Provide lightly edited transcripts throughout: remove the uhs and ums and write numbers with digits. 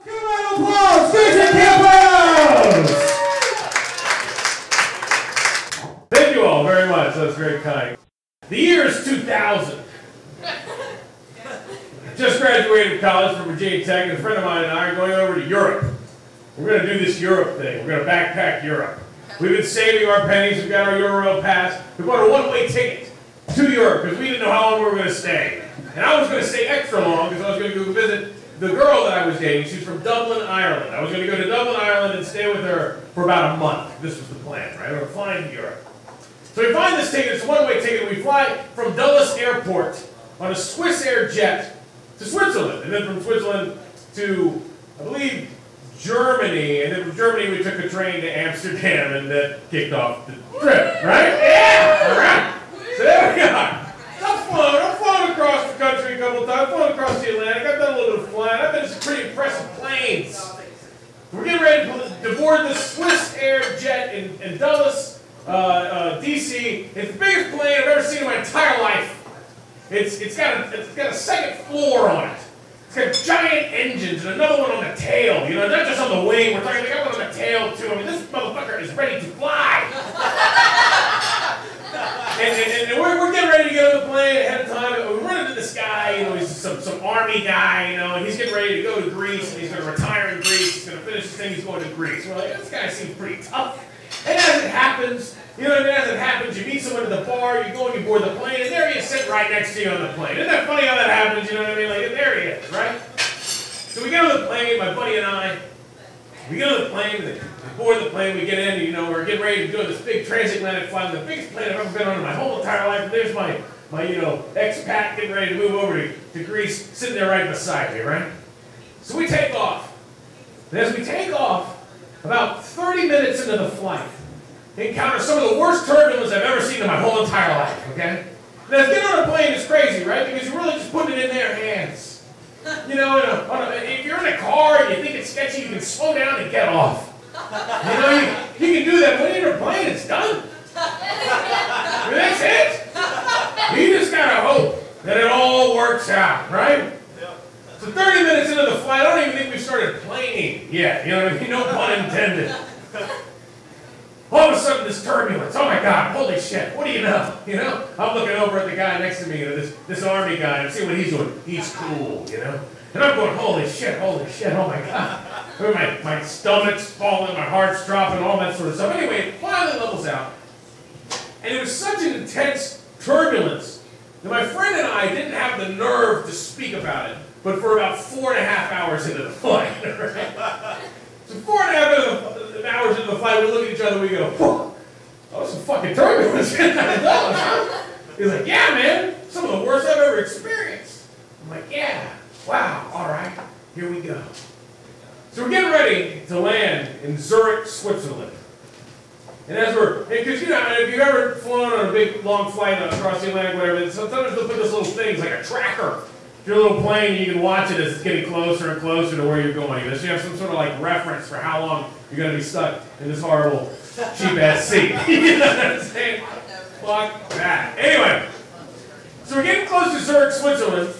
Give a round of applause, Kypros! Thank you all very much. That's very kind. The year is 2000. I just graduated college from Virginia Tech, and a friend of mine and I are going over to Europe. We're going to do this Europe thing. We're going to backpack Europe. We've been saving our pennies. We've got our Euro pass. We bought a one-way ticket to Europe because we didn't know how long we were going to stay. And I was going to stay extra long because I was going to go visit the girl that I was dating. She's from Dublin, Ireland. I was going to go to Dublin, Ireland and stay with her for about a month. This was the plan, right? We were flying to Europe. So we find this ticket. It's a one-way ticket. We fly from Dulles Airport on a Swiss Air jet to Switzerland. And then from Switzerland to, I believe, Germany. And then from Germany we took a train to Amsterdam and that kicked off the trip, right? Yeah! All right. So there we are. I've flown across the country a couple of times. I've flown across the Atlantic. I've done a little bit of flying. I've been in some pretty impressive planes. We're getting ready to board the Swiss Air jet in Dulles, DC. It's the biggest plane I've ever seen in my entire life. It's got a second floor on it. It's got giant engines and another one on the tail. You know, not just on the wing. We're talking about one on the tail too. I mean, this motherfucker is ready to fly. And we're getting ready to get on the plane ahead of time. We run into this guy, you know, he's some army guy, you know, and he's getting ready to go to Greece, and he's going to retire in Greece. He's going to finish his thing, he's going to Greece. We're like, this guy seems pretty tough. And as it happens, you know, you meet someone at the bar, you go and you board the plane, and there he is sitting right next to you on the plane. Isn't that funny how that happens, you know what I mean? Like, there he is, right? So we get on the plane, my buddy and I, we get on the plane, we board the plane, we get in, you know, we're getting ready to do this big transatlantic flight, the biggest plane I've ever been on in my whole entire life, and there's my you know, expat getting ready to move over to Greece, sitting there right beside me, right? So we take off. And as we take off, about 30 minutes into the flight, we encounter some of the worst turbulence I've ever seen in my whole entire life, okay? And as getting on a plane is crazy, right? Because you're really just putting it in their hands. You know, if you're in a car and you think it's sketchy, you can slow down and get off. You know, you can do that. When you're in a plane, it's done. I mean, that's it. You just gotta hope that it all works out, right? So 30 minutes into the flight, I don't even think we started planing yet. You know what I mean? No pun intended. All of a sudden, this turbulence. Oh my God! Holy shit! What do you know? You know? I'm looking over at the guy next to me, you know, this army guy, and see what he's doing. He's cool, you know. And I'm going, holy shit! Oh my God! My stomach's falling, my heart's dropping, all that sort of stuff. Anyway, it finally levels out, and it was such an intense turbulence that my friend and I didn't have the nerve to speak about it. But for about 4.5 hours into the flight, right? So 4.5 hours into the flight, we look at each other, we go, whoa, that was some fucking turbulence. He's like, yeah, man, some of the worst I've ever experienced. I'm like, yeah, wow, all right, here we go. So we're getting ready to land in Zurich, Switzerland. And as because you know, if you've ever flown on a big, long flight across the Atlantic, whatever, sometimes they'll put this little thing, it's like a tracker. Your little plane, you can watch it as it's getting closer and closer to where you're going. So you have some sort of like reference for how long you're going to be stuck in this horrible, cheap-ass seat. You know what I'm saying? Fuck that. Anyway, so we're getting close to Zurich, Switzerland,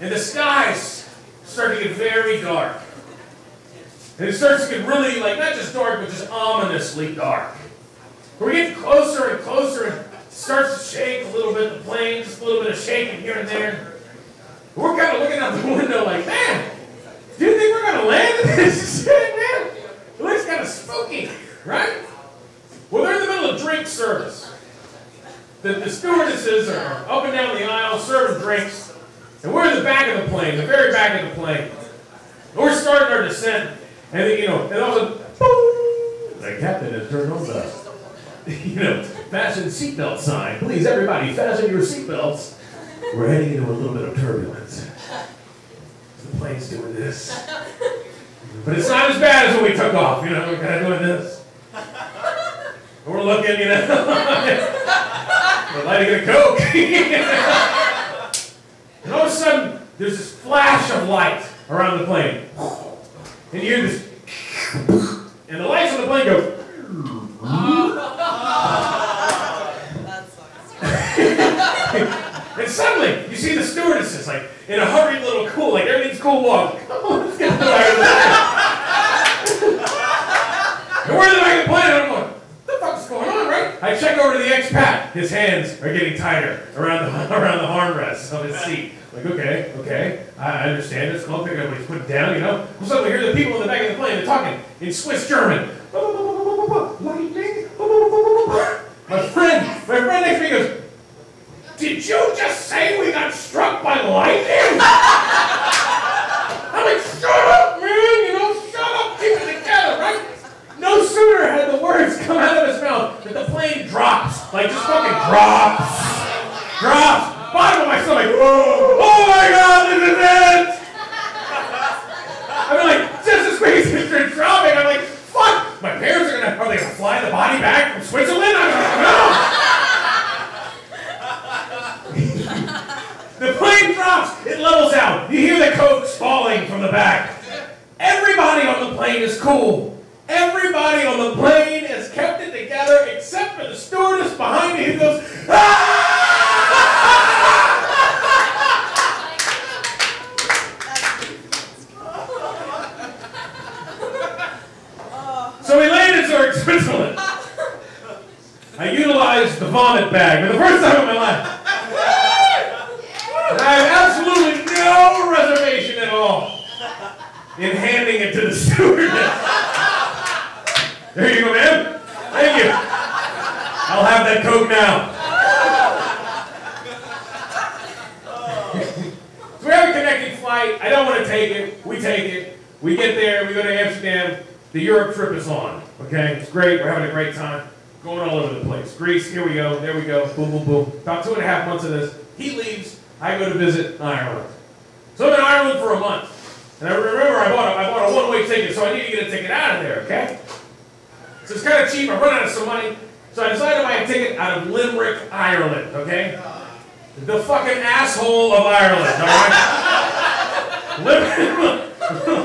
and the skies start to get very dark. And it starts to get really, like, not just dark, but just ominously dark. We're getting closer and closer, and it starts to shake a little bit, the plane, just a little bit of shaking here and there. We're kind of looking out the window like, man, do you think we're going to land in this shit, man? It looks kind of spooky, right? Well, they're in the middle of drink service. The stewardesses are up and down the aisle serving drinks, and we're in the back of the plane, the very back of the plane. And we're starting our descent, and then, you know, and all of a sudden, boom, the captain has turned on the, you know, fasten seatbelt sign. Please, everybody, fasten your seatbelts. We're heading into a little bit of turbulence. The plane's doing this. But it's not as bad as when we took off, you know, we're kind of doing this. And we're looking, you know, we're lighting a Coke. And all of a sudden, there's this flash of light around the plane. And you hear this, and the lights on the plane go, and suddenly, you see the stewardesses, like, in a hurried little cool, like, everything's cool walk. Let's get to the back of the plane. And we're in the back of the plane, and I'm going, what the fuck's going on, right? I check over to the expat. His hands are getting tighter around the armrests of his seat. Like, okay, I understand. It's called picking up what he's putting down, you know? All of a sudden, we hear the people in the back of the plane, they're talking in Swiss German. Lightning. My friend next to me goes, did you just say we got struck by lightning? I'm like, shut up, man, you know, shut up, keep it together, right? No sooner had the words come out of his mouth that the plane drops, like just fucking drops. Bottom of my stomach, oh my God, this is it! I mean, like, just as quick as it started dropping, I'm like, fuck, my parents are they gonna fly the body back from Switzerland? I don't know. The plane drops, it levels out. You hear the cokes falling from the back. Everybody on the plane is cool. Everybody on the plane has kept it together except for the stewardess behind me who goes, ah! So we landed in Zurich, Switzerland. I utilized the vomit bag for the first time in my life. And I have absolutely no reservation at all in handing it to the stewardess. There you go, man. Thank you. I'll have that Coke now. So we have a connecting flight. I don't want to take it. We take it. We get there. We go to Amsterdam. The Europe trip is on. Okay? It's great. We're having a great time. Going all over the place. Greece, here we go. There we go. Boom, boom, boom. About 2.5 months of this. He leaves. I go to visit Ireland. So I'm in Ireland for a month. And I remember I bought a one-way ticket, so I need to get a ticket out of there, okay? So it's kind of cheap. I run out of some money. So I decided to buy a ticket out of Limerick, Ireland, okay? The fucking asshole of Ireland, all right?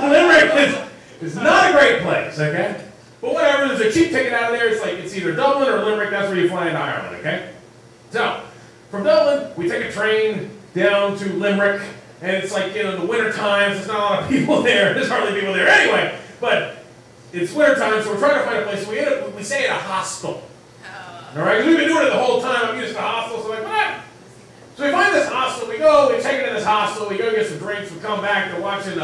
Limerick is not a great place, okay? But whatever, there's a cheap ticket out of there. It's like, it's either Dublin or Limerick. That's where you fly into Ireland, okay? So, from Dublin, we take a train down to Limerick. And it's like, you know, the winter times, there's not a lot of people there. There's hardly people there anyway. But it's winter time, so we're trying to find a place. So we stay at a hostel. All right? Because we've been doing it the whole time. I'm used to hostels. So like, what? So we find this hostel. We go, we check into this hostel. We go get some drinks. We come back. They're watching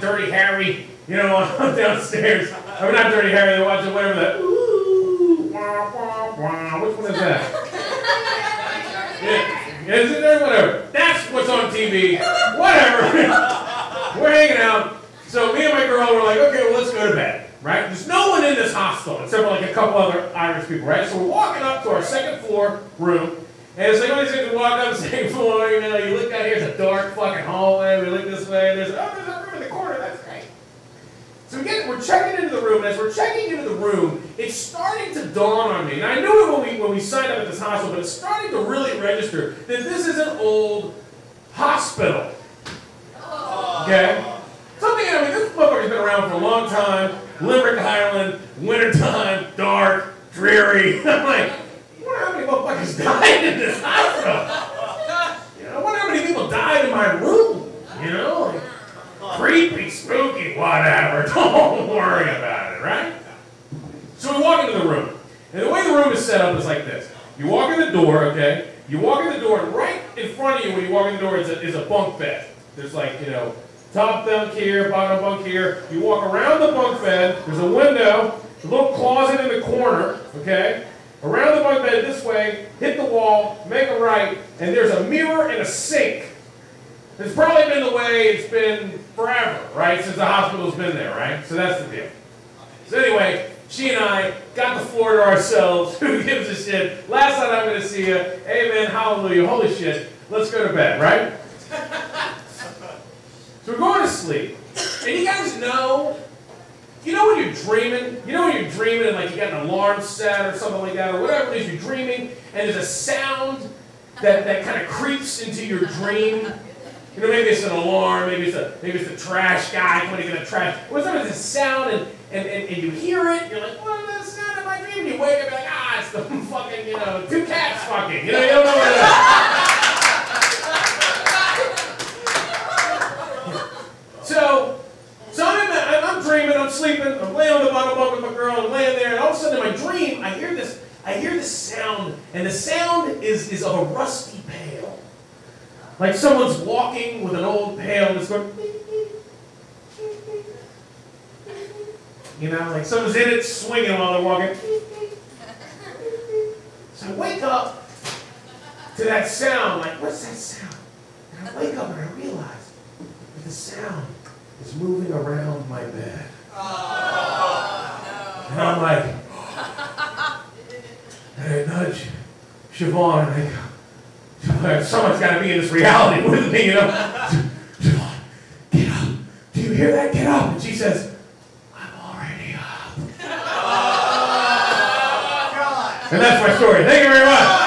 Dirty Harry, you know, downstairs. I mean, not Dirty Harry. They're watching whatever that. Ooh, wah, wah, wah. Which one is that? Yeah. Is it there? Whatever. That's what's on TV. Whatever. We're hanging out. So me and my girl were like, okay, well, let's go to bed. Right? There's no one in this hostel except for like a couple other Irish people, right? So we're walking up to our second floor room. And it's like, only thing to walk up the second floor, you know, you look down here, it's a dark fucking hallway. We look this way, and there's a room in the corner. That's great. So we're checking into the room, and as we're checking into the room, it's starting to dawn on me. And I knew it when we signed up at this hospital, but it's starting to really register that this is an old hospital. Okay? Something, I mean, this motherfucker's been around for a long time. Limerick, Ireland, wintertime, dark, dreary. I'm like, I wonder how many motherfuckers died in this hospital. You know, I wonder how many people died in my room. You know? Like, creepy, spooky, whatever. Don't worry about it, right? So we walk into the room. And the way the room is set up is like this. You walk in the door, okay? You walk in the door, and right in front of you when you walk in the door is a bunk bed. There's like, you know, top bunk here, bottom bunk here. You walk around the bunk bed. There's a window, a little closet in the corner, okay? Around the bunk bed this way, hit the wall, make a right, and there's a mirror and a sink. It's probably been the way it's been forever, right? Since the hospital's been there, right? So that's the deal. So anyway, she and I got the floor to ourselves. Who gives a shit? Last night I'm going to see you. Amen, hallelujah, holy shit. Let's go to bed, right? So we're going to sleep. And you guys know, you know when you're dreaming? You know when you're dreaming and like you got an alarm set or something like that, or whatever it is you're dreaming, and there's a sound that kind of creeps into your dream. You know, maybe it's an alarm, maybe it's the trash guy coming to get the trash. Whatever, it's a sound and you hear it, you're like, what is that sound in my dream? And you wake up and you're like, ah, it's the fucking, you know, two cats fucking. You know, you don't know what it is. So, sound, and the sound is of a rusty pail. Like someone's walking with an old pail and it's going, you know, like someone's in it swinging while they're walking. So I wake up to that sound, like, what's that sound? And I wake up and I realize that the sound is moving around my bed. Oh, no. And I'm like, and I nudge Siobhan and I go, someone's got to be in this reality with me, you know. Siobhan, get up. Do you hear that? Get up. And she says, I'm already up. Oh, God. And that's my story. Thank you very much.